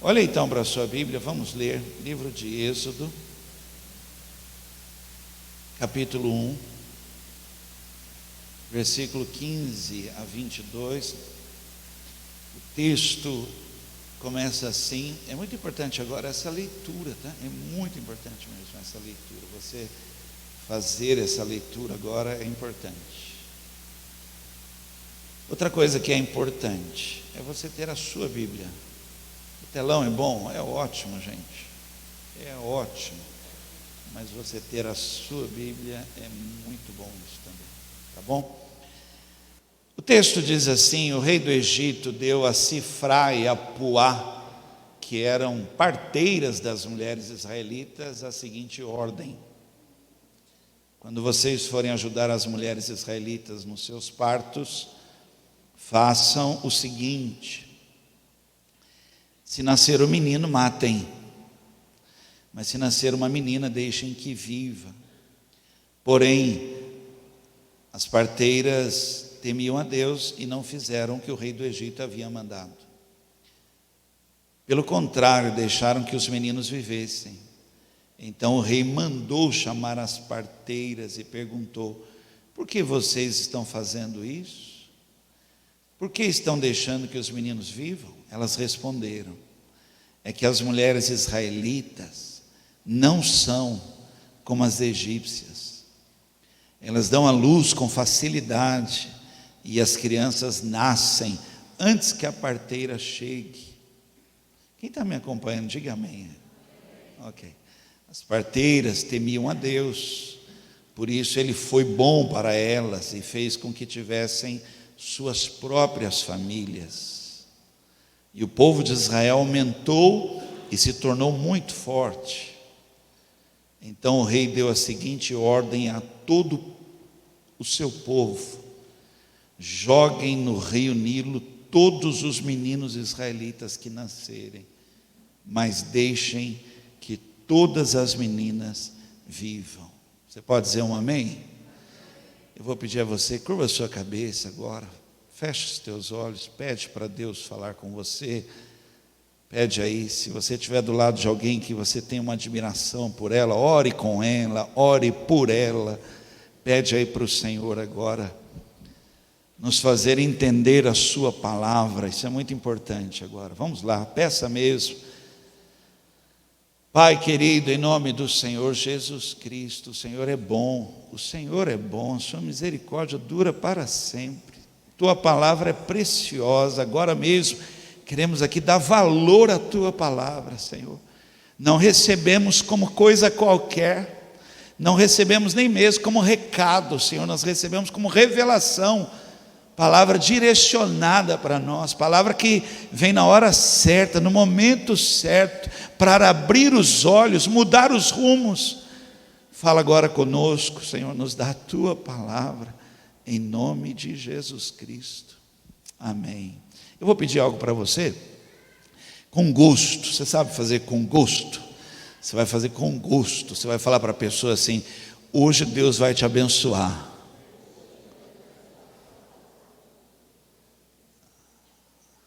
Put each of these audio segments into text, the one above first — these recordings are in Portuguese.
Olha então para a sua Bíblia, vamos ler livro de Êxodo, capítulo 1, versículo 15 a 22. O texto começa assim. É muito importante agora essa leitura, tá? É muito importante mesmo essa leitura. Você fazer essa leitura agora é importante. Outra coisa que é importante é você ter a sua Bíblia. O telão é bom? É ótimo, gente. É ótimo. Mas você ter a sua Bíblia é muito bom isso também. Tá bom? O texto diz assim: o rei do Egito deu a Sifra e a Puá, que eram parteiras das mulheres israelitas, a seguinte ordem: quando vocês forem ajudar as mulheres israelitas nos seus partos, façam o seguinte: se nascer um menino, matem, mas se nascer uma menina, deixem que viva. Porém, as parteiras temiam a Deus e não fizeram o que o rei do Egito havia mandado. Pelo contrário, deixaram que os meninos vivessem. Então o rei mandou chamar as parteiras e perguntou: por que vocês estão fazendo isso? Por que estão deixando que os meninos vivam? Elas responderam: é que as mulheres israelitas não são como as egípcias. Elas dão à luz com facilidade e as crianças nascem antes que a parteira chegue. Quem está me acompanhando, diga amém. Ok. As parteiras temiam a Deus, por isso ele foi bom para elas e fez com que tivessem suas próprias famílias. E o povo de Israel aumentou e se tornou muito forte. Então o rei deu a seguinte ordem a todo o seu povo: joguem no rio Nilo todos os meninos israelitas que nascerem, mas deixem que todas as meninas vivam. Você pode dizer um amém? Eu vou pedir a você, curva a sua cabeça agora, feche os teus olhos, pede para Deus falar com você. Pede aí, se você estiver do lado de alguém que você tem uma admiração por ela, ore com ela, ore por ela. Pede aí para o Senhor agora nos fazer entender a sua palavra. Isso é muito importante agora. Vamos lá, peça mesmo. Pai querido, em nome do Senhor Jesus Cristo, o Senhor é bom, a sua misericórdia dura para sempre. Tua palavra é preciosa. Agora mesmo queremos aqui dar valor à tua palavra, Senhor. Não recebemos como coisa qualquer, não recebemos nem mesmo como recado, Senhor, nós recebemos como revelação, palavra direcionada para nós, palavra que vem na hora certa, no momento certo, para abrir os olhos, mudar os rumos. Fala agora conosco, Senhor, nos dá a tua palavra, em nome de Jesus Cristo, amém. Eu vou pedir algo para você, com gosto. Você sabe fazer com gosto? Você vai fazer com gosto. Você vai falar para a pessoa assim: hoje Deus vai te abençoar.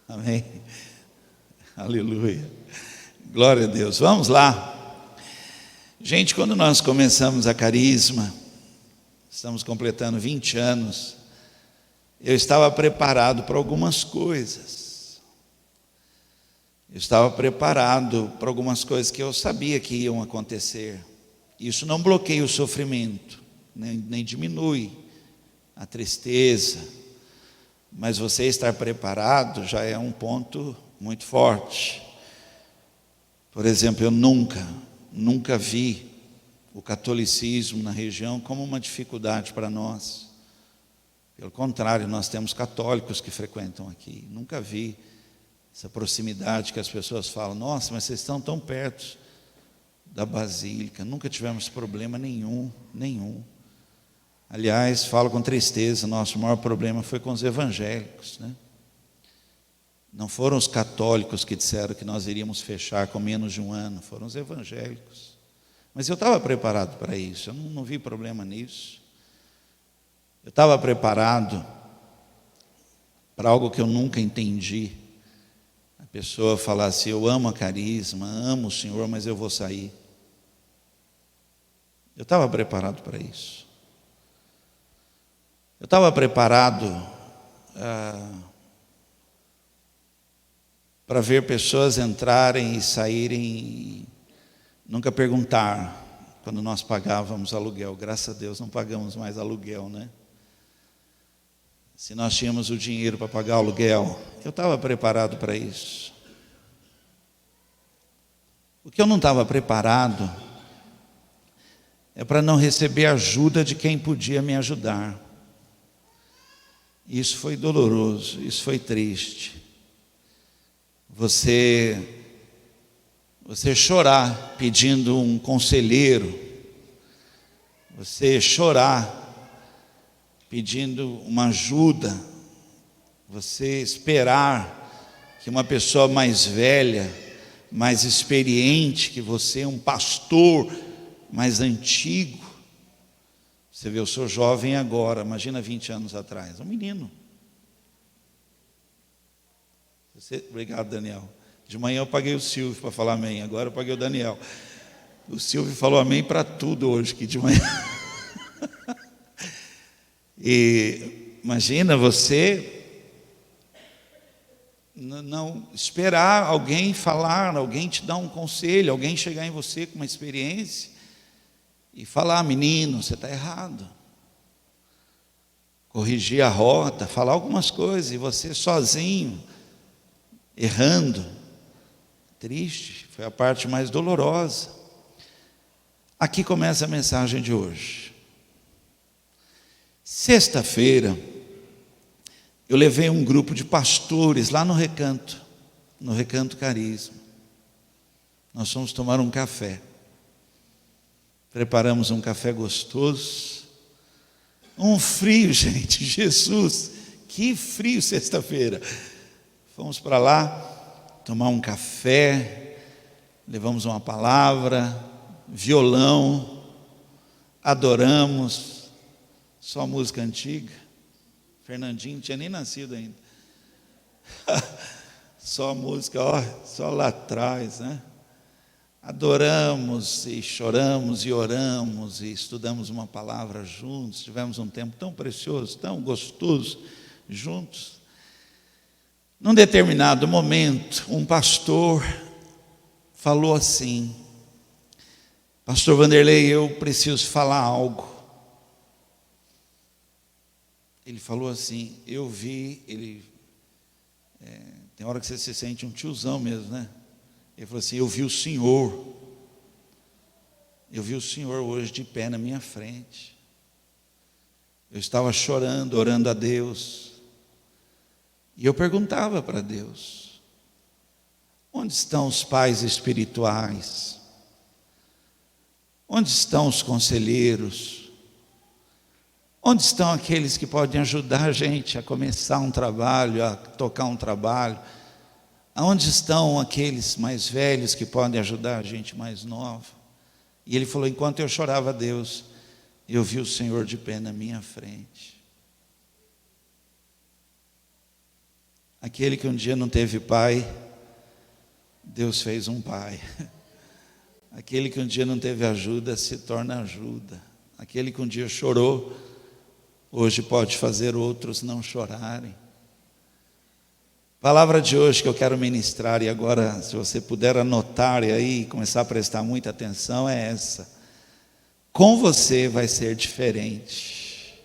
Amém? Aleluia. Glória a Deus. Vamos lá. Gente, quando nós começamos a Carisma, estamos completando 20 anos, eu estava preparado para algumas coisas. Eu estava preparado para algumas coisas que eu sabia que iam acontecer. Isso não bloqueia o sofrimento, nem diminui a tristeza, mas você estar preparado já é um ponto muito forte. Por exemplo, eu nunca vi o catolicismo na região como uma dificuldade para nós. Pelo contrário, nós temos católicos que frequentam aqui. Nunca vi essa proximidade que as pessoas falam: nossa, mas vocês estão tão perto da Basílica. Nunca tivemos problema nenhum. Aliás, falo com tristeza, nosso maior problema foi com os evangélicos, né? Não foram os católicos que disseram que nós iríamos fechar com menos de um ano, foram os evangélicos. Mas eu estava preparado para isso, eu não vi problema nisso. Eu estava preparado para algo que eu nunca entendi. A pessoa falasse: eu amo a Carisma, amo o Senhor, mas eu vou sair. Eu estava preparado para isso. Eu estava preparado para ver pessoas entrarem e saírem e nunca perguntar quando nós pagávamos aluguel. Graças a Deus não pagamos mais aluguel, né? Se nós tínhamos o dinheiro para pagar o aluguel, eu estava preparado para isso. O que eu não estava preparado é para não receber ajuda de quem podia me ajudar. Isso foi doloroso, isso foi triste. Você chorar pedindo um conselheiro, você chorar pedindo uma ajuda, você esperar que uma pessoa mais velha, mais experiente que você, um pastor mais antigo. Você vê, eu sou jovem agora, imagina 20 anos atrás, um menino. Obrigado, Daniel. De manhã eu paguei o Silvio para falar amém, agora eu paguei o Daniel. O Silvio falou amém para tudo hoje, que de manhã. E imagina você não esperar alguém falar, alguém te dar um conselho, alguém chegar em você com uma experiência e falar: menino, você está errado. Corrigir a rota, falar algumas coisas, e você sozinho, errando. Triste, foi a parte mais dolorosa. Aqui começa a mensagem de hoje. Sexta-feira, eu levei um grupo de pastores lá no Recanto Carisma. Nós fomos tomar um café. Preparamos um café gostoso. Um frio, gente, Jesus, que frio sexta-feira. Fomos para lá tomar um café, levamos uma palavra, violão, adoramos. Só música antiga. Fernandinho não tinha nem nascido ainda. Só música, só lá atrás, né? Adoramos e choramos e oramos e estudamos uma palavra juntos. Tivemos um tempo tão precioso, tão gostoso juntos. Num determinado momento, um pastor falou assim: pastor Vanderlei, eu preciso falar algo. Ele falou assim, eu vi, tem hora que você se sente um tiozão mesmo, né? Ele falou assim, eu vi o Senhor hoje de pé na minha frente. Eu estava chorando, orando a Deus, e eu perguntava para Deus: onde estão os pais espirituais? Onde estão os conselheiros? Onde estão aqueles que podem ajudar a gente a começar um trabalho, a tocar um trabalho? Aonde estão aqueles mais velhos que podem ajudar a gente mais nova? E ele falou, enquanto eu chorava a Deus, eu vi o Senhor de pé na minha frente. Aquele que um dia não teve pai, Deus fez um pai. Aquele que um dia não teve ajuda, se torna ajuda. Aquele que um dia chorou, hoje pode fazer outros não chorarem. A palavra de hoje que eu quero ministrar, e agora se você puder anotar e aí começar a prestar muita atenção, é essa: com você vai ser diferente.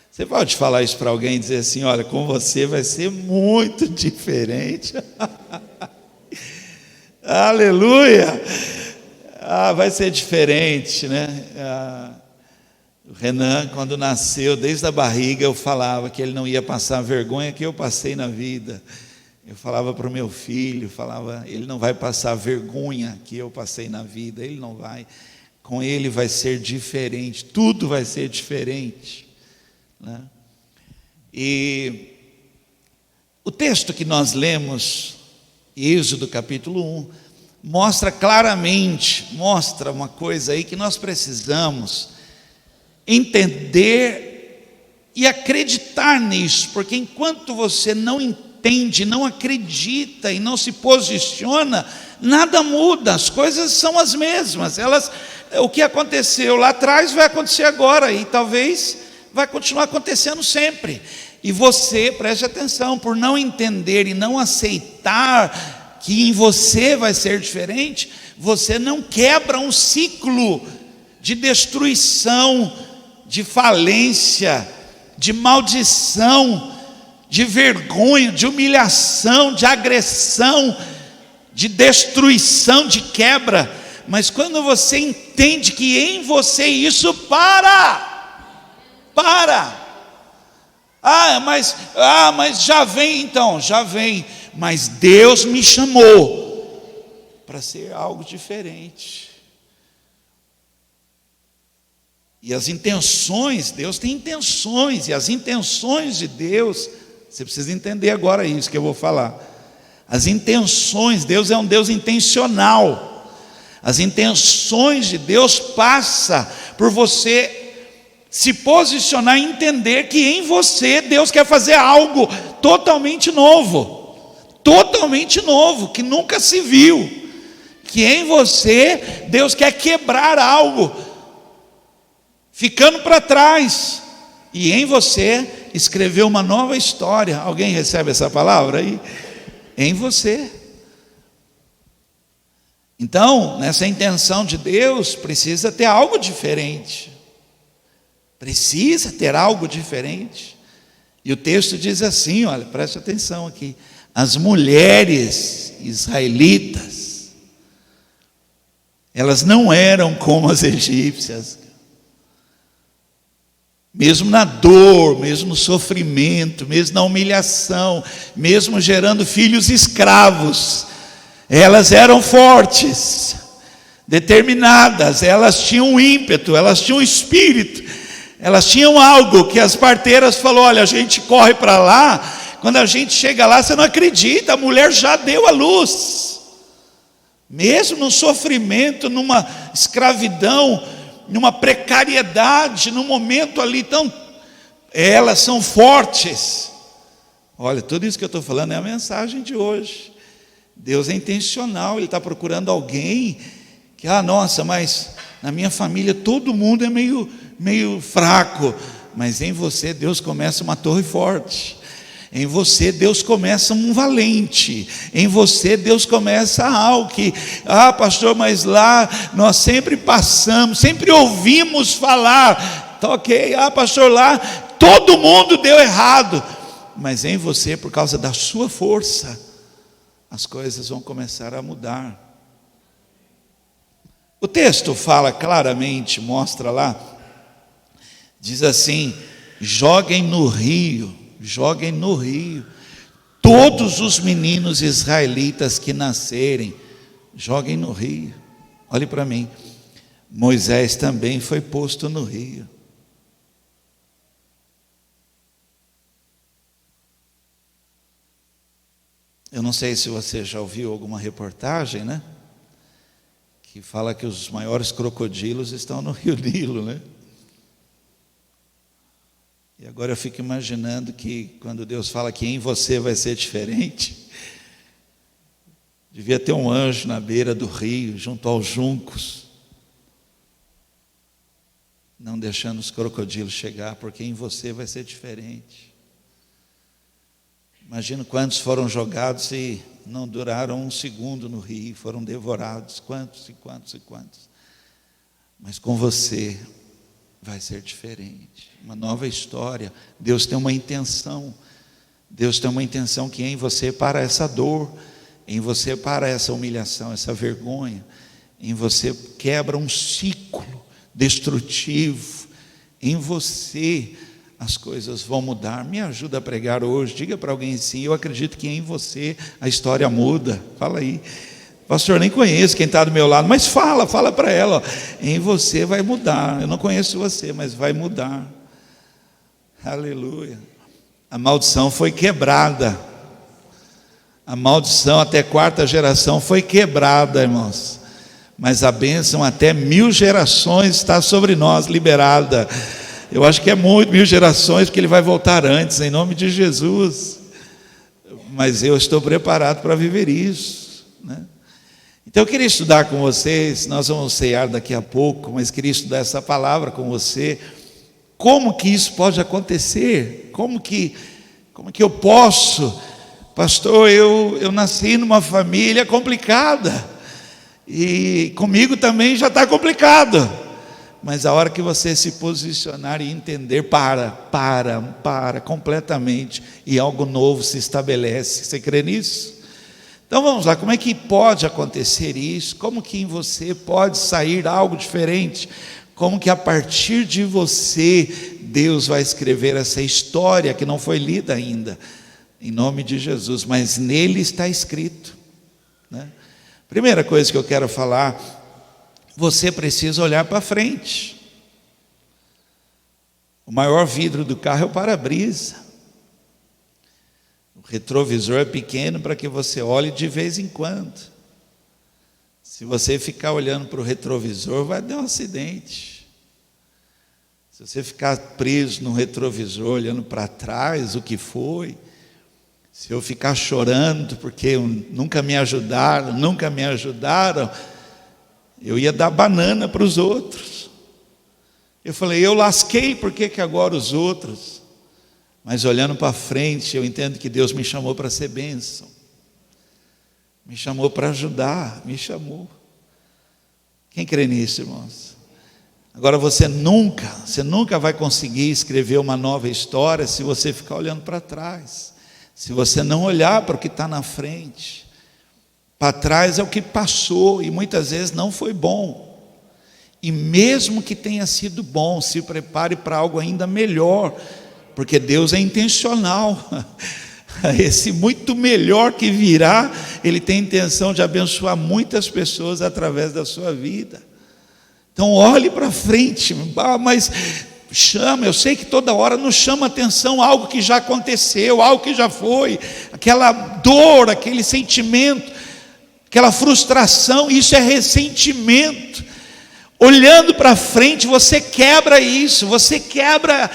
Você pode falar isso para alguém e dizer assim, olha, com você vai ser muito diferente. Aleluia! Vai ser diferente, né? O Renan, quando nasceu, desde a barriga, eu falava que ele não ia passar a vergonha que eu passei na vida. Eu falava para o meu filho, ele não vai passar a vergonha que eu passei na vida, ele não vai. Com ele vai ser diferente, tudo vai ser diferente, né? E o texto que nós lemos, Êxodo capítulo 1, mostra uma coisa aí que nós precisamos entender e acreditar nisso, porque enquanto você não entende entende, não acredita e não se posiciona, nada muda, as coisas são as mesmas. O que aconteceu lá atrás vai acontecer agora, e talvez vai continuar acontecendo sempre. E você, preste atenção, por não entender e não aceitar que em você vai ser diferente, você não quebra um ciclo de destruição, de falência, de maldição, de vergonha, de humilhação, de agressão, de destruição, de quebra. Mas quando você entende que em você isso para. Mas já vem então, já vem. Mas Deus me chamou para ser algo diferente. E as intenções, Deus tem intenções, e as intenções de Deus, você precisa entender agora isso que eu vou falar. As intenções, Deus é um Deus intencional. As intenções de Deus passam por você se posicionar e entender que em você Deus quer fazer algo totalmente novo, que nunca se viu, que em você Deus quer quebrar algo, ficando para trás, e em você escrever uma nova história. Alguém recebe essa palavra aí? Em você. Então, nessa intenção de Deus, precisa ter algo diferente. Precisa ter algo diferente. E o texto diz assim, olha, preste atenção aqui. As mulheres israelitas, elas não eram como as egípcias. Mesmo na dor, mesmo no sofrimento, mesmo na humilhação, mesmo gerando filhos escravos, elas eram fortes, determinadas, elas tinham um ímpeto, elas tinham um espírito, elas tinham algo que as parteiras falaram: olha, a gente corre para lá, quando a gente chega lá, você não acredita, a mulher já deu a luz, mesmo no sofrimento, numa escravidão, numa precariedade, num momento ali tão, elas são fortes. Olha, tudo isso que eu estou falando é a mensagem de hoje. Deus é intencional, Ele está procurando alguém que, nossa, mas na minha família todo mundo é meio fraco, mas em você Deus começa uma torre forte. Em você Deus começa um valente. Em você Deus começa algo que, pastor, mas lá nós sempre passamos, sempre ouvimos falar, tá ok, pastor, lá todo mundo deu errado, mas em você, por causa da sua força, as coisas vão começar a mudar. O texto fala claramente, mostra lá, diz assim: joguem no rio, todos os meninos israelitas que nascerem, joguem no rio. Olhe para mim, Moisés também foi posto no rio. Eu não sei se você já ouviu alguma reportagem, né? Que fala que os maiores crocodilos estão no rio Nilo, né? E agora eu fico imaginando que quando Deus fala que em você vai ser diferente, devia ter um anjo na beira do rio, junto aos juncos, não deixando os crocodilos chegar, porque em você vai ser diferente. Imagina quantos foram jogados e não duraram um segundo no rio, foram devorados, quantos. Mas com você vai ser diferente, uma nova história. Deus tem uma intenção que em você para essa dor, em você para essa humilhação, essa vergonha, em você quebra um ciclo destrutivo, em você as coisas vão mudar. Me ajuda a pregar hoje, diga para alguém assim: eu acredito que em você a história muda. Fala aí, pastor, nem conheço quem está do meu lado, mas fala para ela, em você vai mudar. Eu não conheço você, mas vai mudar. Aleluia. A maldição foi quebrada, a maldição até 4ª geração foi quebrada, irmãos, mas a bênção até 1000 gerações está sobre nós, liberada. Eu acho que é muito, 1000 gerações, porque Ele vai voltar antes, em nome de Jesus. mas eu estou preparado para viver isso, né? Então eu queria estudar com vocês, nós vamos cear daqui a pouco, mas queria estudar essa palavra com você. Como que isso pode acontecer? Como que eu posso? Pastor, eu nasci numa família complicada, e comigo também já está complicado. Mas a hora que você se posicionar e entender, para completamente, e algo novo se estabelece. Você crê nisso? Então vamos lá, como é que pode acontecer isso? Como que em você pode sair algo diferente? Como que a partir de você, Deus vai escrever essa história que não foi lida ainda, em nome de Jesus, mas nele está escrito, né? Primeira coisa que eu quero falar, você precisa olhar para frente. O maior vidro do carro é o para-brisa. O retrovisor é pequeno para que você olhe de vez em quando. Se você ficar olhando para o retrovisor, vai dar um acidente. Se você ficar preso no retrovisor, olhando para trás, o que foi? Se eu ficar chorando porque nunca me ajudaram, eu ia dar banana para os outros. Eu falei, eu lasquei, por que agora os outros? Mas olhando para frente, eu entendo que Deus me chamou para ser bênção, me chamou para ajudar, me chamou. Quem crê nisso, irmãos? Agora você nunca vai conseguir escrever uma nova história se você ficar olhando para trás, se você não olhar para o que está na frente. Para trás é o que passou, e muitas vezes não foi bom. E mesmo que tenha sido bom, se prepare para algo ainda melhor, porque Deus é intencional. Esse muito melhor que virá, Ele tem intenção de abençoar muitas pessoas através da sua vida. Então olhe para frente. Mas chama, eu sei que toda hora nos chama atenção algo que já aconteceu, algo que já foi, aquela dor, aquele sentimento, aquela frustração, isso é ressentimento. Olhando para frente, você quebra isso, você quebra,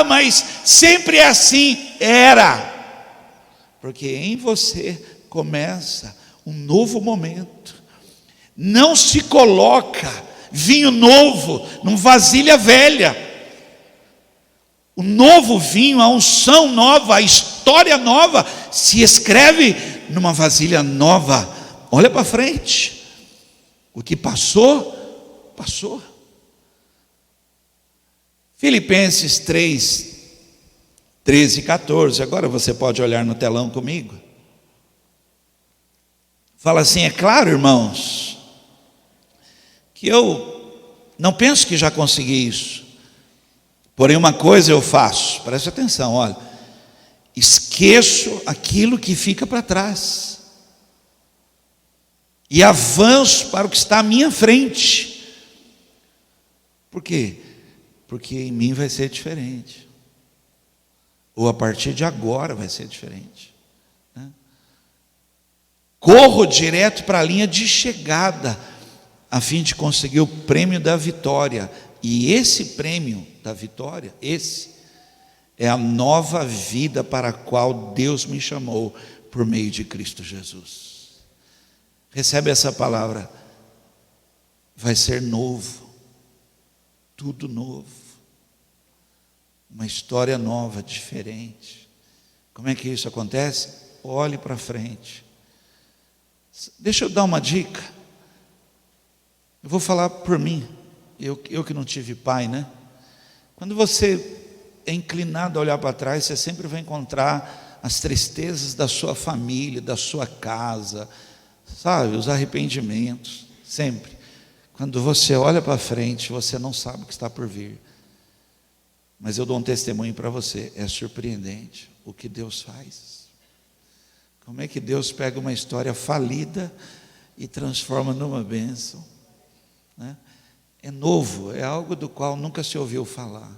mas sempre é assim. Porque em você começa um novo momento. Não se coloca vinho novo numa vasilha velha. O novo vinho, a unção nova, a história nova, se escreve numa vasilha nova. Olha para frente. O que passou. Filipenses 3, 13 e 14, agora você pode olhar no telão comigo. Fala assim, é claro, irmãos, que eu não penso que já consegui isso, porém uma coisa eu faço, preste atenção, olha, esqueço aquilo que fica para trás, e avanço para o que está à minha frente. Por quê? Porque em mim vai ser diferente, ou a partir de agora vai ser diferente, né? Corro direto para a linha de chegada, a fim de conseguir o prêmio da vitória, e esse prêmio da vitória, esse é a nova vida para a qual Deus me chamou, por meio de Cristo Jesus. Recebe essa palavra, vai ser novo, tudo novo, uma história nova, diferente. Como é que isso acontece? Olhe para frente. Deixa eu dar uma dica. Eu vou falar por mim, eu que não tive pai, né? Quando você é inclinado a olhar para trás, você sempre vai encontrar as tristezas da sua família, da sua casa, sabe, os arrependimentos, sempre. Quando você olha para frente, você não sabe o que está por vir. Mas eu dou um testemunho para você, é surpreendente o que Deus faz. Como é que Deus pega uma história falida e transforma numa bênção, né? É novo, é algo do qual nunca se ouviu falar.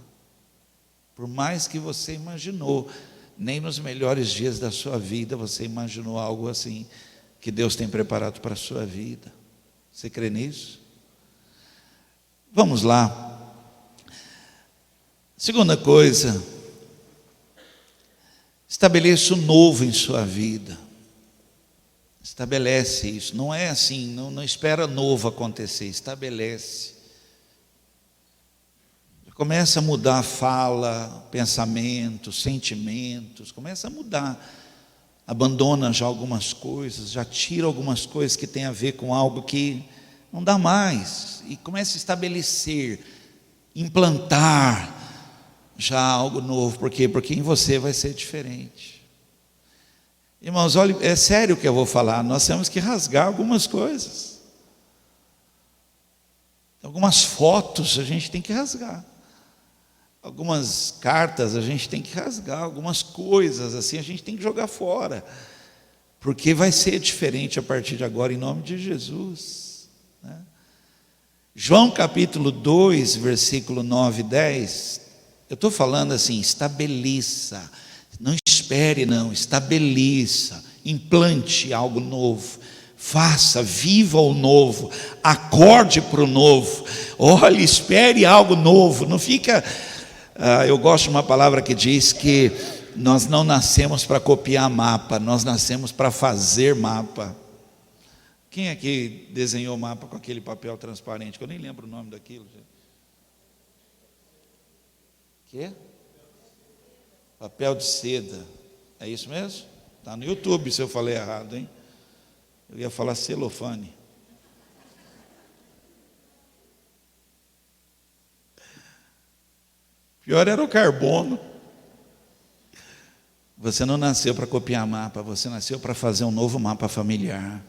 Por mais que você imaginou, nem nos melhores dias da sua vida você imaginou algo assim, que Deus tem preparado para a sua vida. Você crê nisso? Vamos lá. Segunda coisa, Estabeleça o novo em sua vida. Estabelece isso. Não é assim, não espera novo acontecer, estabelece. Começa a mudar a fala, pensamentos, sentimentos, começa a mudar. Abandona já algumas coisas, já tira algumas coisas que tem a ver com algo que não dá mais. E começa a estabelecer, implantar já algo novo. Por quê? Porque em você vai ser diferente. Irmãos, olha, é sério o que eu vou falar. Nós temos que rasgar algumas coisas. Algumas fotos a gente tem que rasgar. Algumas cartas a gente tem que rasgar. Algumas coisas assim a gente tem que jogar fora. Porque vai ser diferente a partir de agora, em nome de Jesus, né? João capítulo 2, versículo 9 e 10. Eu estou falando assim, estabeleça. Não espere não, estabeleça. Implante algo novo. Faça, viva o novo. Acorde para o novo. Olhe, espere algo novo. Não fica... eu gosto de uma palavra que diz que nós não nascemos para copiar mapa, nós nascemos para fazer mapa. Quem aqui desenhou mapa com aquele papel transparente? Que eu nem lembro o nome daquilo. Quê? Papel de seda. É isso mesmo? Está no YouTube se eu falei errado, hein? Eu ia falar celofane. Pior era o carbono. Você não nasceu para copiar mapa, você nasceu para fazer um novo mapa familiar.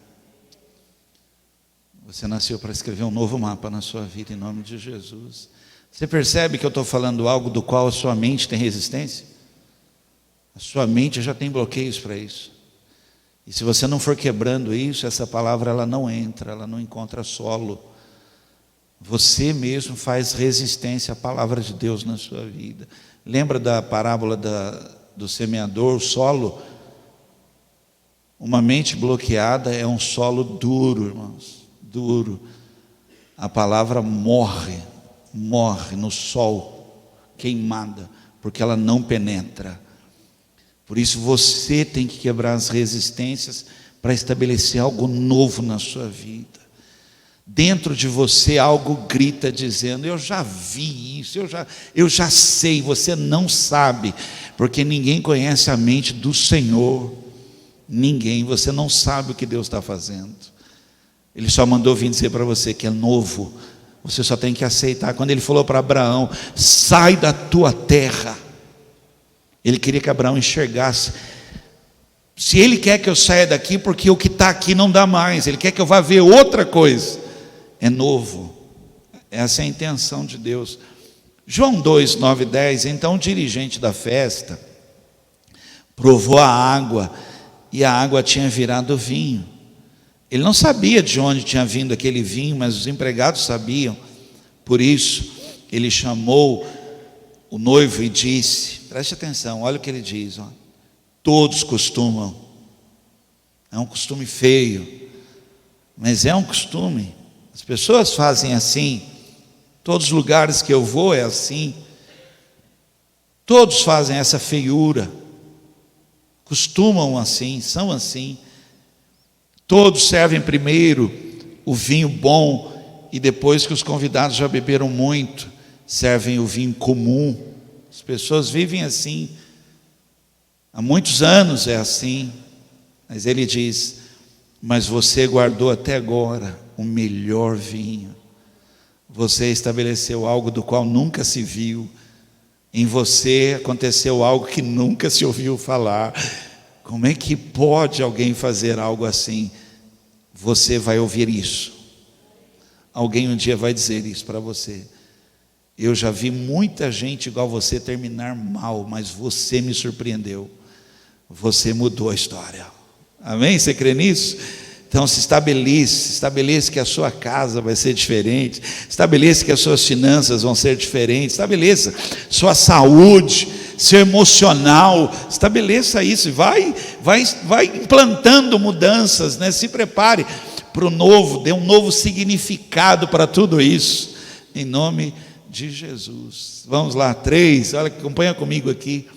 Você nasceu para escrever um novo mapa na sua vida, em nome de Jesus. Você percebe que eu estou falando algo do qual a sua mente tem resistência? A sua mente já tem bloqueios para isso. E se você não for quebrando isso, essa palavra ela não entra, ela não encontra solo. Você mesmo faz resistência à palavra de Deus na sua vida. Lembra da parábola do semeador, o solo? Uma mente bloqueada é um solo duro, irmãos, duro. A palavra morre no sol, queimada, porque ela não penetra. Por isso você tem que quebrar as resistências para estabelecer algo novo na sua vida. Dentro de você algo grita dizendo: eu já vi isso, eu já sei. Você não sabe, porque ninguém conhece a mente do Senhor. Ninguém, você não sabe o que Deus está fazendo. Ele só mandou vir dizer para você que é novo. Você só tem que aceitar. Quando ele falou para Abraão: sai da tua terra, ele queria que Abraão enxergasse. Se ele quer que eu saia daqui, porque o que está aqui não dá mais, ele quer que eu vá ver outra coisa. É novo. Essa é a intenção de Deus. João 2, 9 e 10. Então o dirigente da festa provou a água, e a água tinha virado vinho. Ele não sabia de onde tinha vindo aquele vinho, mas os empregados sabiam. Por isso ele chamou o noivo e disse, preste atenção, olha o que ele diz, ó. Todos costumam, é um costume feio, mas é um costume. As pessoas fazem assim, todos os lugares que eu vou é assim, todos fazem essa feiura, costumam assim, são assim. Todos servem primeiro o vinho bom, e depois que os convidados já beberam muito, servem o vinho comum. As pessoas vivem assim, há muitos anos é assim. Mas ele diz: mas você guardou até agora o melhor vinho. Você estabeleceu algo do qual nunca se viu. Em você aconteceu algo que nunca se ouviu falar. Como é que pode alguém fazer algo assim? Você vai ouvir isso. Alguém um dia vai dizer isso para você. Eu já vi muita gente igual você terminar mal, mas você me surpreendeu. Você mudou a história. Amém? Você crê nisso? Então se estabeleça que a sua casa vai ser diferente, estabeleça que as suas finanças vão ser diferentes, estabeleça sua saúde, seu emocional, estabeleça isso e vai implantando mudanças, né? Se prepare para o novo, dê um novo significado para tudo isso, em nome de Jesus. Vamos lá, 3, olha, acompanha comigo aqui.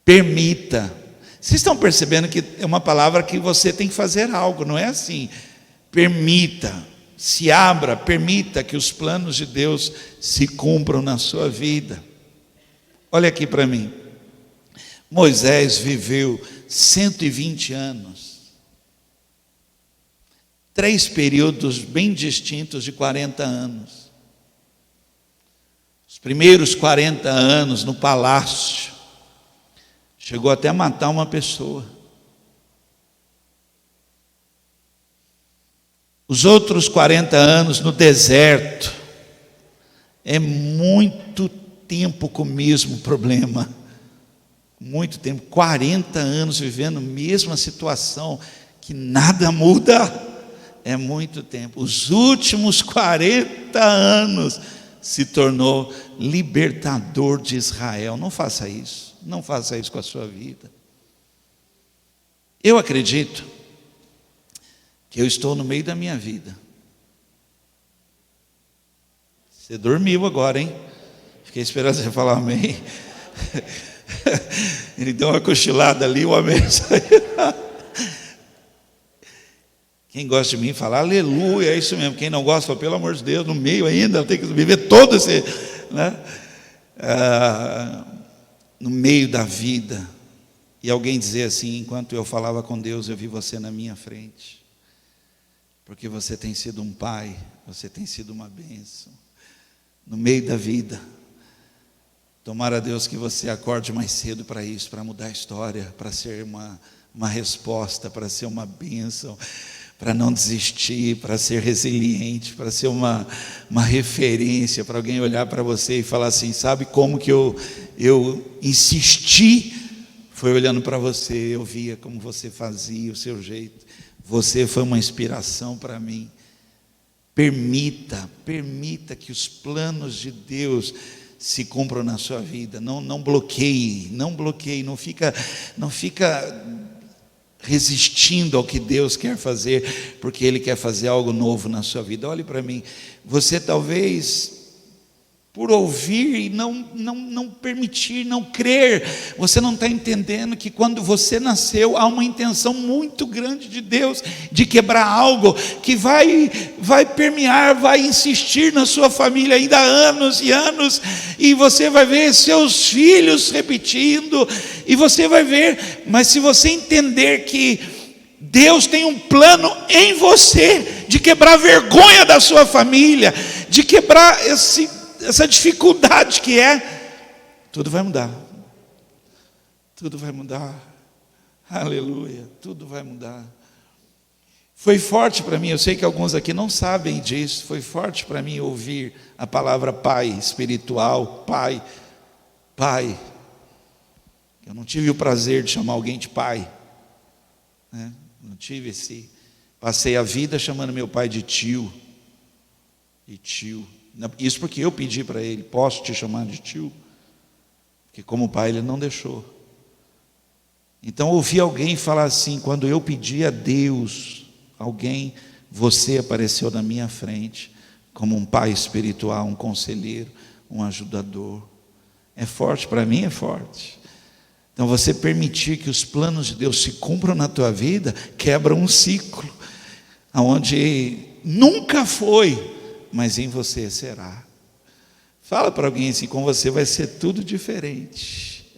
Permita. Vocês estão percebendo que é uma palavra que você tem que fazer algo, não é assim. Permita, se abra, permita que os planos de Deus se cumpram na sua vida. Olha aqui para mim. Moisés viveu 120 anos. 3 períodos bem distintos de 40 anos. Os primeiros 40 anos no palácio, chegou até a matar uma pessoa. Os outros 40 anos no deserto, é muito tempo com o mesmo problema. Muito tempo, 40 anos vivendo a mesma situação, que nada muda. É muito tempo. Os últimos 40 anos se tornou libertador de Israel. Não faça isso. Não faça isso com a sua vida. Eu acredito que eu estou no meio da minha vida. Você dormiu agora, hein? Fiquei esperando você falar amém. Ele deu uma cochilada ali, o amém saiu. Quem gosta de mim fala aleluia, é isso mesmo. Quem não gosta fala, pelo amor de Deus, no meio ainda, tem que viver todo esse, né? No meio da vida. E alguém dizer assim, enquanto eu falava com Deus, eu vi você na minha frente. Porque você tem sido um pai, você tem sido uma bênção. No meio da vida. Tomara a Deus que você acorde mais cedo para isso, para mudar a história, para ser uma resposta, para ser uma bênção, para não desistir, para ser resiliente, para ser uma referência, para alguém olhar para você e falar assim, sabe como que eu insisti? Foi olhando para você, eu via como você fazia, o seu jeito. Você foi uma inspiração para mim. Permita que os planos de Deus se cumpram na sua vida. Não bloqueie, não fica resistindo ao que Deus quer fazer, porque Ele quer fazer algo novo na sua vida. Olhe para mim, você talvez, por ouvir e não permitir, não crer, você não está entendendo que quando você nasceu, há uma intenção muito grande de Deus, de quebrar algo, que vai permear, vai insistir na sua família ainda há anos e anos, e você vai ver seus filhos repetindo, e você vai ver, mas se você entender que Deus tem um plano em você, de quebrar a vergonha da sua família, de quebrar essa dificuldade que tudo vai mudar. Tudo vai mudar. Aleluia, tudo vai mudar. Foi forte para mim, eu sei que alguns aqui não sabem disso, foi forte para mim ouvir a palavra pai espiritual, pai. Eu não tive o prazer de chamar alguém de pai, né? Não tive passei a vida chamando meu pai de tio. Isso porque eu pedi para ele, posso te chamar de tio? Porque como pai ele não deixou. Então ouvi alguém falar assim, quando eu pedi a Deus, você apareceu na minha frente, como um pai espiritual, um conselheiro, um ajudador. É forte, para mim é forte. Então você permitir que os planos de Deus se cumpram na tua vida, quebra um ciclo, onde nunca foi, mas em você será. Fala para alguém assim, com você vai ser tudo diferente.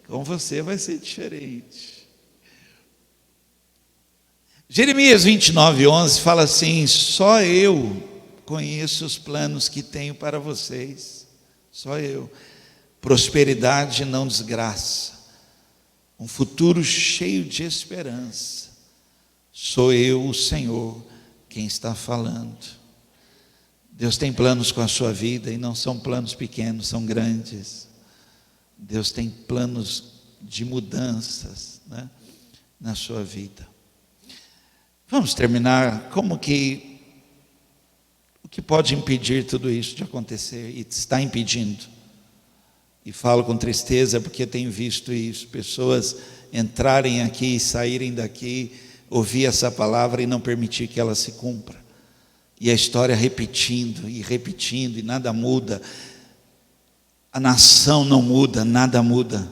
Com você vai ser diferente. Jeremias 29:11 fala assim, só eu conheço os planos que tenho para vocês. Só eu. Prosperidade e não desgraça. Um futuro cheio de esperança. Sou eu, o Senhor, quem está falando. Deus tem planos com a sua vida e não são planos pequenos, são grandes. Deus tem planos de mudanças, né, na sua vida. Vamos terminar. O que pode impedir tudo isso de acontecer e está impedindo? E falo com tristeza porque tenho visto isso, pessoas entrarem aqui e saírem daqui, ouvir essa palavra e não permitir que ela se cumpra. E a história repetindo e nada muda. A nação não muda, nada muda,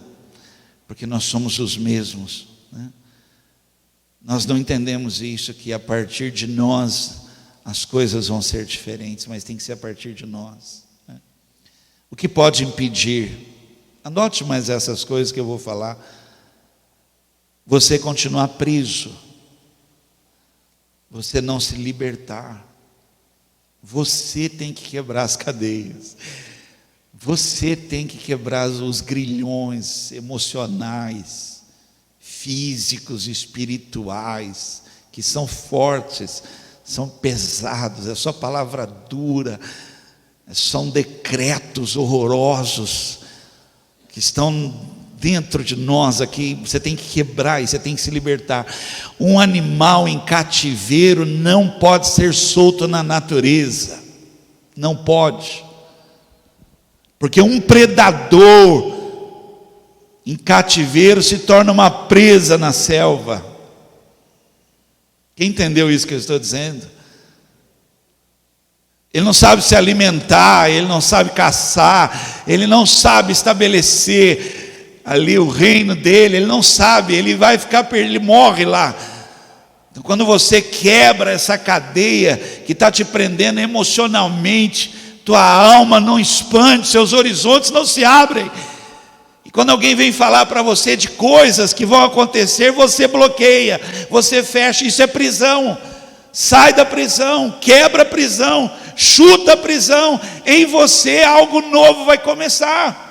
porque nós somos os mesmos, né? Nós não entendemos isso, que a partir de nós as coisas vão ser diferentes, mas tem que ser a partir de nós, né? O que pode impedir? Anote mais essas coisas que eu vou falar. Você continuar preso, você não se libertar. Você tem que quebrar as cadeias. Você tem que quebrar os grilhões emocionais, físicos, espirituais, que são fortes, são pesados, é só palavra dura, são decretos horrorosos que estão dentro de nós aqui. Você tem que quebrar e você tem que se libertar. Um animal em cativeiro não pode ser solto na natureza, não pode. Porque um predador em cativeiro se torna uma presa na selva. Quem entendeu isso que eu estou dizendo? Ele não sabe se alimentar, ele não sabe caçar, ele não sabe estabelecer ali o reino dele, ele não sabe, ele vai ficar, ele morre lá. Então, quando você quebra essa cadeia que está te prendendo emocionalmente, tua alma não expande, seus horizontes não se abrem. E quando alguém vem falar para você de coisas que vão acontecer, você bloqueia, você fecha. Isso é prisão. Sai da prisão, quebra a prisão, chuta a prisão. Em você algo novo vai começar.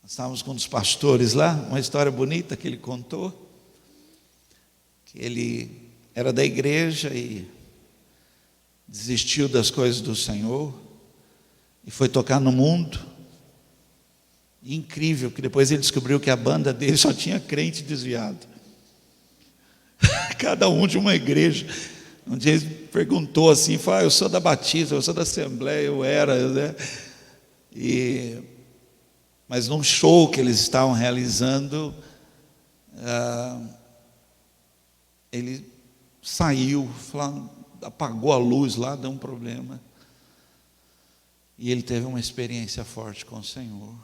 Estávamos com um dos pastores lá, uma história bonita que ele contou, que ele era da igreja e desistiu das coisas do Senhor e foi tocar no mundo. E incrível que depois ele descobriu que a banda dele só tinha crente desviado. Cada um de uma igreja. Um dia ele perguntou assim, falou, eu sou da Batista, eu sou da Assembleia, eu era, né? Mas num show que eles estavam realizando, ele saiu, apagou a luz lá, deu um problema. E ele teve uma experiência forte com o Senhor.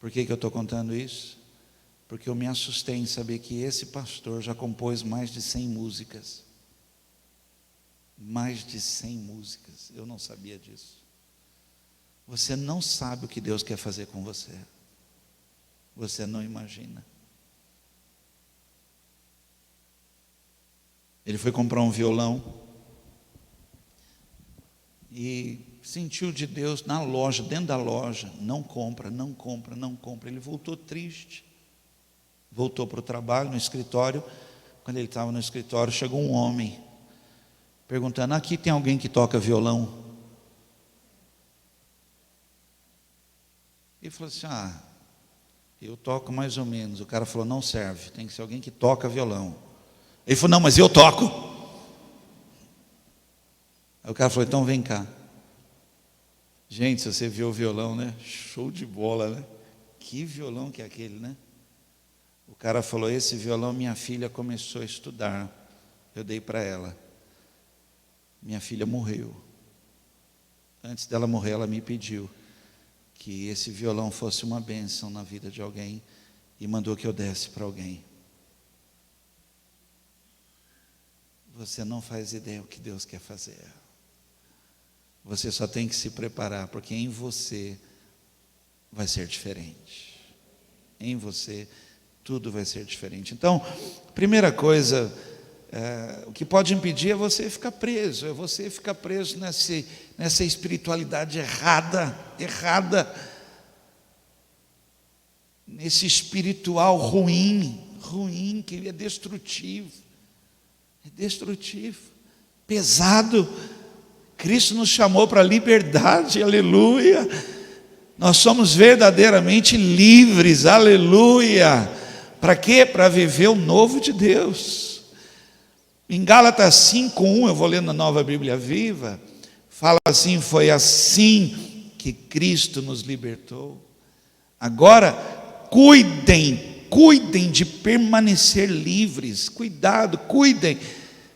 Por que eu estou contando isso? Porque eu me assustei em saber que esse pastor já compôs mais de 100 músicas. Mais de 100 músicas, eu não sabia disso. Você não sabe o que Deus quer fazer com você. Você não imagina. Ele foi comprar um violão e sentiu de Deus na loja, dentro da loja, não compra, não compra, não compra. Ele voltou triste. Voltou para o trabalho, no escritório. Quando ele estava no escritório, chegou um homem perguntando, aqui tem alguém que toca violão? Ele falou assim, eu toco mais ou menos. O cara falou, não serve, tem que ser alguém que toca violão. Ele falou, não, mas eu toco. Aí o cara falou, então vem cá. Gente, se você viu o violão, né? Show de bola, né? Que violão que é aquele, né? O cara falou, esse violão minha filha começou a estudar. Eu dei para ela. Minha filha morreu. Antes dela morrer, ela me pediu que esse violão fosse uma bênção na vida de alguém e mandou que eu desse para alguém. Você não faz ideia do que Deus quer fazer. Você só tem que se preparar, porque em você vai ser diferente. Em você tudo vai ser diferente. Então, primeira coisa, o que pode impedir é você ficar preso, nessa espiritualidade errada, nesse espiritual ruim, que é destrutivo, pesado. Cristo nos chamou para a liberdade, aleluia. Nós somos verdadeiramente livres, aleluia. Para quê? Para viver o novo de Deus. Em Gálatas 5:1, eu vou ler na Nova Bíblia Viva, fala assim, foi assim que Cristo nos libertou. Agora, cuidem cuidem de permanecer livres. Cuidado, cuidem,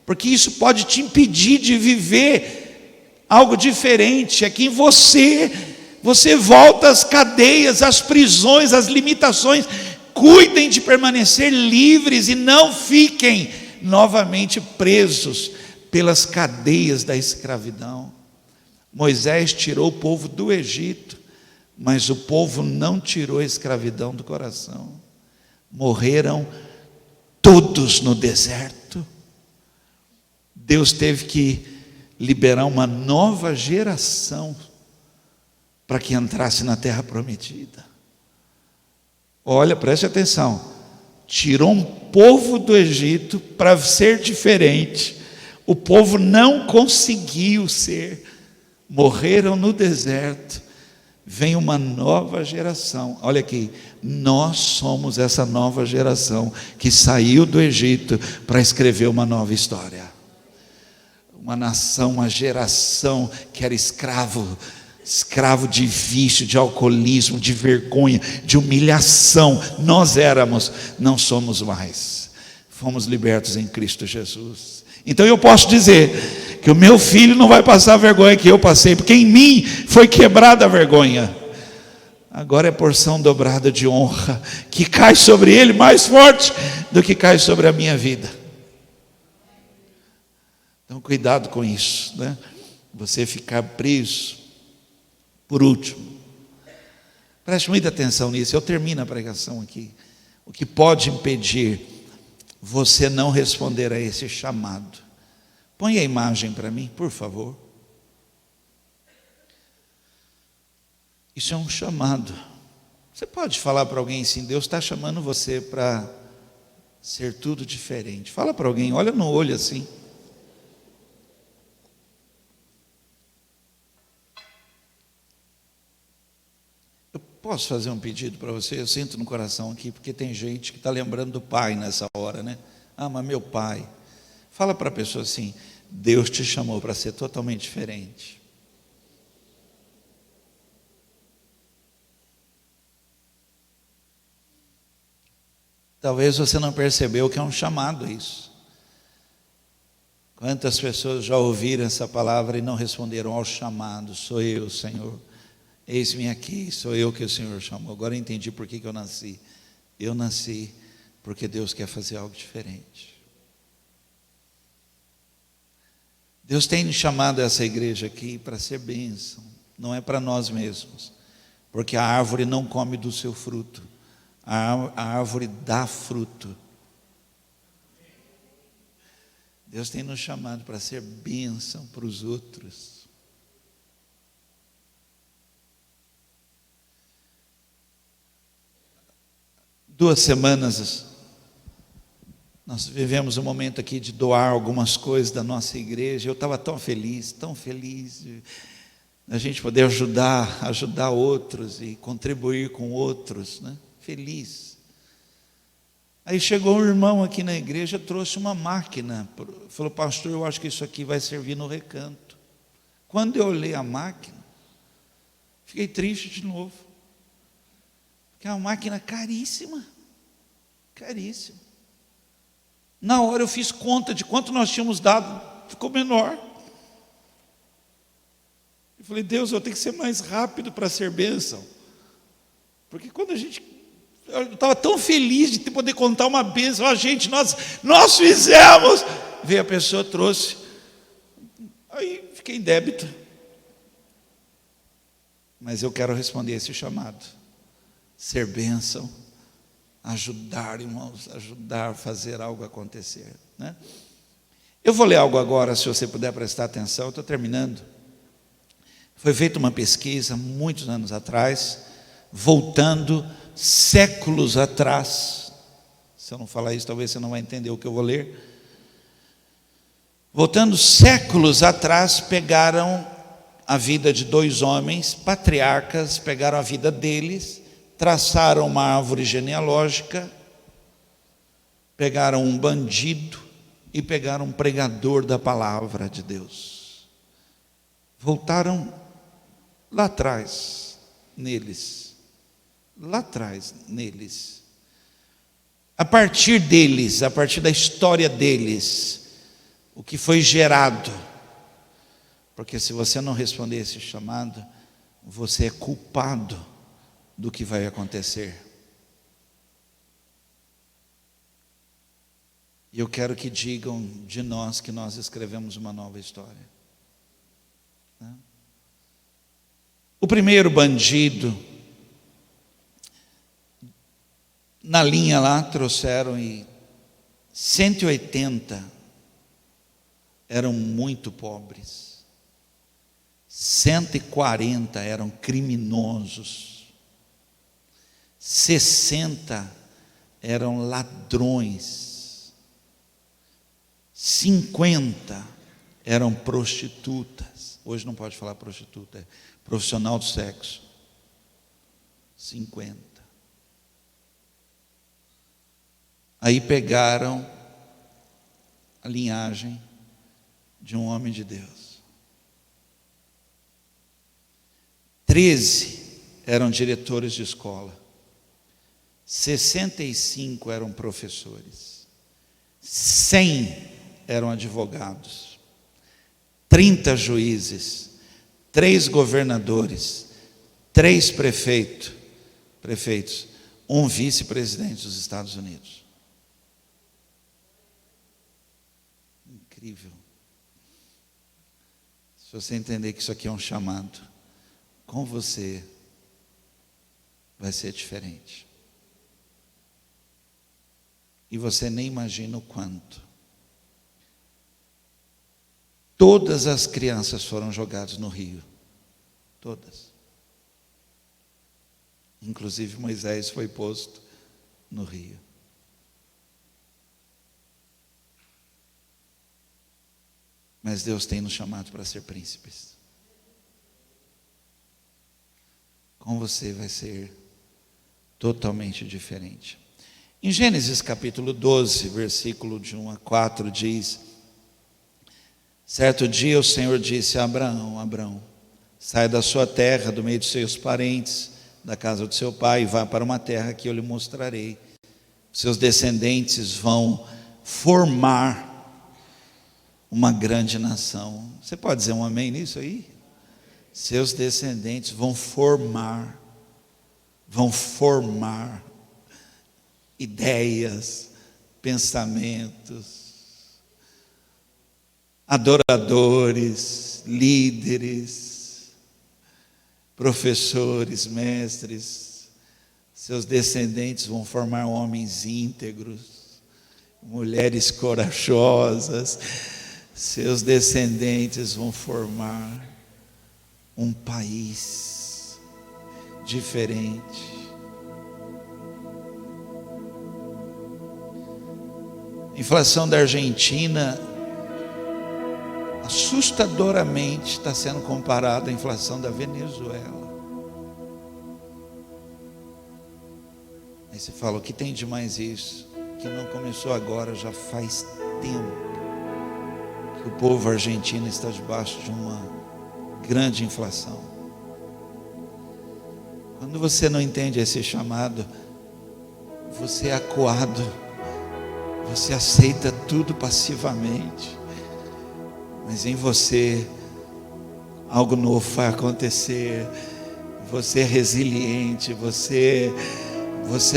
porque isso pode te impedir de viver algo diferente. É que em você volta às cadeias, às prisões, às limitações. Cuidem de permanecer livres e não fiquem novamente presos pelas cadeias da escravidão. Moisés tirou o povo do Egito, mas o povo não tirou a escravidão do coração. Morreram todos no deserto. Deus teve que liberar uma nova geração para que entrasse na terra prometida. Olha, preste atenção. Tirou um povo do Egito para ser diferente. O povo não conseguiu ser. Morreram no deserto. Vem uma nova geração. Olha aqui, nós somos essa nova geração que saiu do Egito para escrever uma nova história. Uma nação, uma geração que era escravo de vício, de alcoolismo, de vergonha, de humilhação. Nós éramos, não somos mais. Fomos libertos em Cristo Jesus. Então eu posso dizer que o meu filho não vai passar a vergonha que eu passei, porque em mim foi quebrada a vergonha. Agora é porção dobrada de honra, que cai sobre ele mais forte do que cai sobre a minha vida. Então cuidado com isso, né? Você ficar preso. Por último, preste muita atenção nisso, eu termino a pregação aqui. O que pode impedir você não responder a esse chamado? Põe a imagem para mim, por favor. Isso é um chamado. Você pode falar para alguém assim: Deus está chamando você para ser tudo diferente. Fala para alguém, olha no olho assim. Posso fazer um pedido para você? Eu sinto no coração aqui, porque tem gente que está lembrando do pai nessa hora, né? Ah, mas meu pai. Fala para a pessoa assim: Deus te chamou para ser totalmente diferente. Talvez você não percebeu que é um chamado isso. Quantas pessoas já ouviram essa palavra e não responderam ao chamado? Sou eu, Senhor. Eis-me aqui, sou eu que o Senhor chamou. Agora eu entendi por que eu nasci. Eu nasci porque Deus quer fazer algo diferente. Deus tem chamado essa igreja aqui para ser bênção. Não é para nós mesmos. Porque a árvore não come do seu fruto. A árvore dá fruto. Deus tem nos chamado para ser bênção para os outros. Duas semanas nós vivemos um momento aqui de doar algumas coisas da nossa igreja. Eu estava tão feliz de a gente poder ajudar outros e contribuir com outros, né? Feliz. Aí chegou um irmão aqui na igreja, trouxe uma máquina, falou: pastor, eu acho que isso aqui vai servir no recanto. Quando eu olhei a máquina, fiquei triste de novo, porque é uma máquina caríssima. Caríssimo. Na hora eu fiz conta de quanto nós tínhamos dado, ficou menor. Eu falei: Deus, eu tenho que ser mais rápido para ser bênção. Porque quando eu estava tão feliz de poder contar uma bênção, nós fizemos. Veio a pessoa, trouxe. Aí fiquei em débito. Mas eu quero responder esse chamado. Ser bênção. Ajudar, irmãos, ajudar a fazer algo acontecer, né? Eu vou ler algo agora, se você puder prestar atenção, eu estou terminando. Foi feita uma pesquisa muitos anos atrás, voltando séculos atrás. Se eu não falar isso, talvez você não vai entender o que eu vou ler. Voltando séculos atrás, pegaram a vida de dois homens, patriarcas, pegaram a vida deles, traçaram uma árvore genealógica, pegaram um bandido e pegaram um pregador da palavra de Deus. Voltaram lá atrás neles, a partir deles, a partir da história deles, o que foi gerado. Porque se você não responder esse chamado, você é culpado do que vai acontecer. E eu quero que digam de nós que nós escrevemos uma nova história. O primeiro bandido, na linha lá, trouxeram e 180 eram muito pobres, 140 eram criminosos, 60 eram ladrões, 50 eram prostitutas. Hoje não pode falar prostituta, é profissional do sexo. 50. Aí pegaram a linhagem de um homem de Deus. 13 eram diretores de escola. 65 eram professores. 100 eram advogados. 30 juízes. 3 governadores. 3 prefeitos. Um vice-presidente dos Estados Unidos. Incrível. Se você entender que isso aqui é um chamado, com você vai ser diferente. E você nem imagina o quanto. Todas as crianças foram jogadas no rio. Todas. Inclusive Moisés foi posto no rio. Mas Deus tem nos chamado para ser príncipes. Com você vai ser totalmente diferente. Em Gênesis capítulo 12, versículo de 1 a 4 diz: certo dia o Senhor disse a Abraão: Abraão, sai da sua terra, do meio dos seus parentes, da casa do seu pai, e vá para uma terra que eu lhe mostrarei. Seus descendentes vão formar uma grande nação. Você pode dizer um amém nisso aí? Seus descendentes vão formar ideias, pensamentos, adoradores, líderes, professores, mestres. Seus descendentes vão formar homens íntegros, mulheres corajosas. Seus descendentes vão formar um país diferente. A inflação da Argentina assustadoramente está sendo comparada à inflação da Venezuela. Aí você fala: o que tem de mais isso? Que não começou agora, já faz tempo que o povo argentino está debaixo de uma grande inflação. Quando você não entende esse chamado, você é acuado, você aceita tudo passivamente, mas em você algo novo vai acontecer. Você é resiliente, você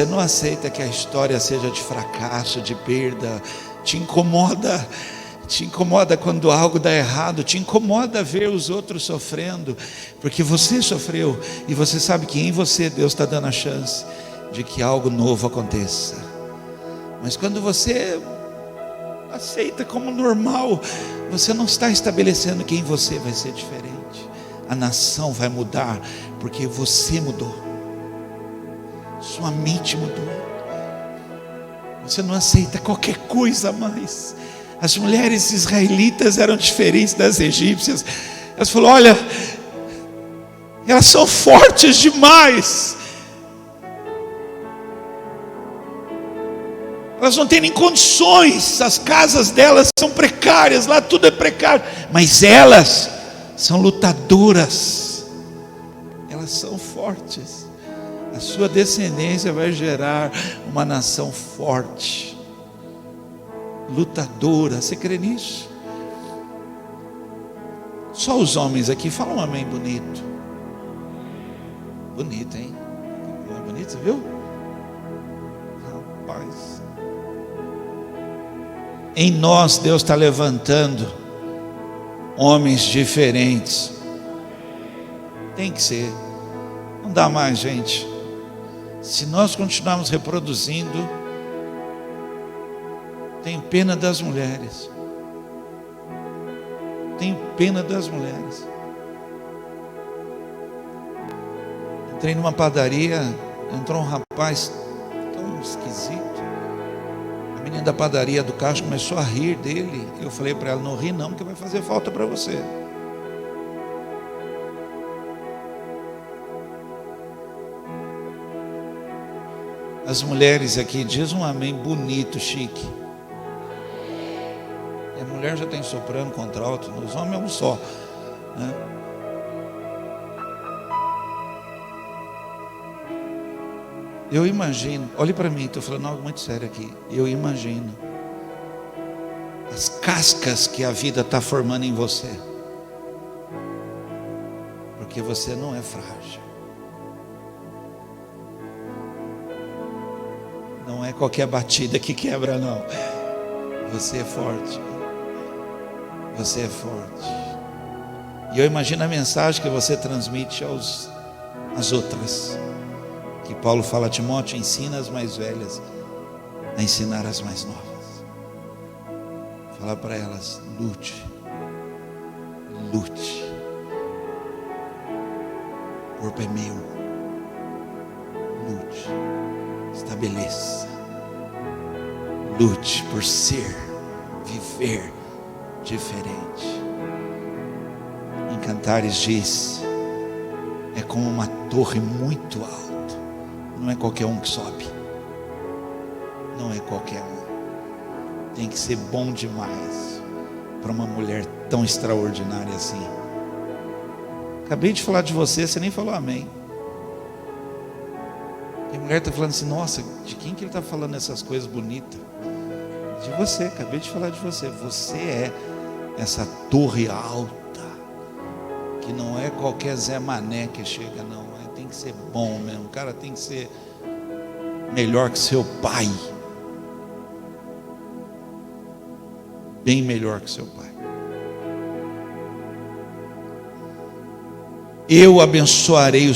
não aceita que a história seja de fracasso, de perda. Te incomoda quando algo dá errado, te incomoda ver os outros sofrendo, porque você sofreu, e você sabe que em você Deus está dando a chance de que algo novo aconteça. Mas quando você aceita como normal, você não está estabelecendo que em você vai ser diferente. A nação vai mudar, porque você mudou, sua mente mudou. Você não aceita qualquer coisa mais. As mulheres israelitas eram diferentes das egípcias. Elas falaram: olha, elas são fortes demais, elas não têm nem condições, as casas delas são precárias, lá tudo é precário, mas elas são lutadoras, elas são fortes. A sua descendência vai gerar uma nação forte, lutadora. Você crê nisso? Só os homens aqui falam um amém bonito. Bonito, hein? Não é bonito, você viu? Rapaz. Em nós Deus está levantando homens diferentes. Tem que ser. Não dá mais, gente. Se nós continuarmos reproduzindo, tenho pena das mulheres. Tenho pena das mulheres. Entrei numa padaria, entrou um rapaz tão esquisito. A menina da padaria do caixa começou a rir dele. Eu falei para ela: não ri não, porque vai fazer falta para você. As mulheres aqui, diz um amém bonito, chique. E a mulher já tem soprano, contralto, os homens é um só, né? Eu imagino, olhe para mim, estou falando algo muito sério aqui. Eu imagino as cascas que a vida está formando em você, porque você não é frágil. Não é qualquer batida que quebra, não. Você é forte. Você é forte. E eu imagino a mensagem que você transmite às outras. Que Paulo fala a Timóteo: ensina as mais velhas a ensinar as mais novas. Fala para elas: lute. Lute. O corpo é meu. Lute. Estabeleça. Lute por ser, viver diferente. Em Cantares diz: é como uma torre muito alta. Não é qualquer um que sobe. Não é qualquer um. Tem que ser bom demais para uma mulher tão extraordinária assim. Acabei de falar de você, você nem falou amém. E a mulher está falando assim: nossa, de quem que ele está falando essas coisas bonitas? De você, acabei de falar de você. Você é essa torre alta, que não é qualquer Zé Mané que chega, não. Tem que ser bom mesmo. O cara tem que ser melhor que seu pai. Bem melhor que seu pai. Eu abençoarei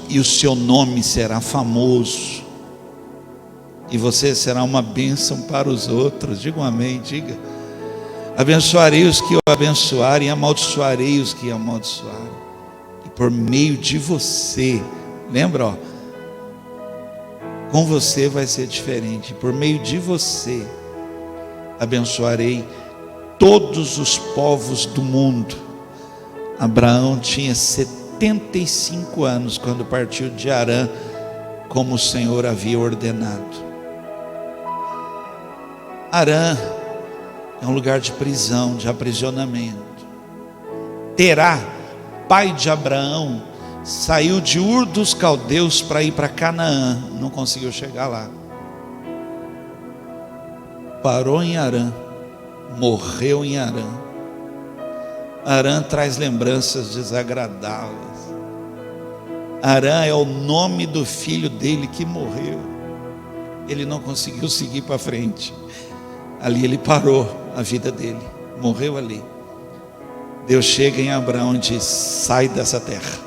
e o seu nome será famoso, e você será uma bênção para os outros. Diga um amém, diga. Abençoarei os que o abençoarem, e amaldiçoarei os que amaldiçoarem. E por meio de você, lembra, ó, com você vai ser diferente. Por meio de você, abençoarei todos os povos do mundo. Abraão tinha 75 anos quando partiu de Harã, como o Senhor havia ordenado. Harã é um lugar de prisão, de aprisionamento. Terá, pai de Abraão, saiu de Ur dos Caldeus para ir para Canaã, não conseguiu chegar lá. Parou em Harã, morreu em Harã. Harã traz lembranças desagradáveis. Harã é o nome do filho dele que morreu. Ele não conseguiu seguir para frente. Ali ele parou a vida dele, morreu ali. Deus chega em Abraão e diz: sai dessa terra,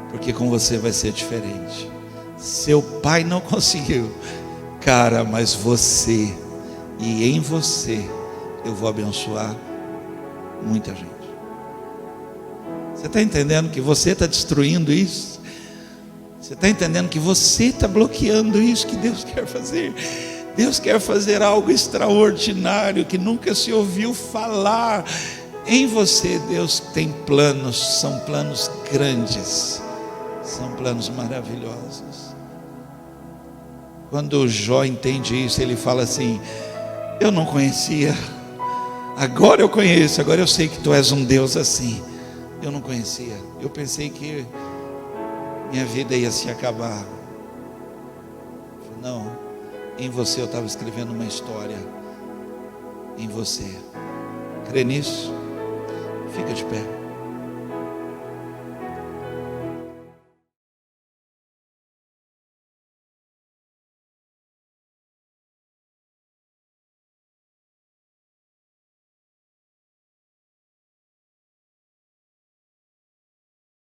porque com você vai ser diferente. Seu pai não conseguiu, cara, mas você, e em você eu vou abençoar muita gente. Você está entendendo que você está destruindo isso? Você está entendendo que você está bloqueando isso que Deus quer fazer? Deus quer fazer algo extraordinário que nunca se ouviu falar. Em você Deus tem planos, são planos grandes, são planos maravilhosos. Quando o Jó entende isso, ele fala assim: eu não conhecia, agora eu conheço, agora eu sei que tu és um Deus assim. Eu não conhecia, eu pensei que minha vida ia se acabar. Não, em você eu estava escrevendo uma história, em você. Crê nisso? Fica de pé.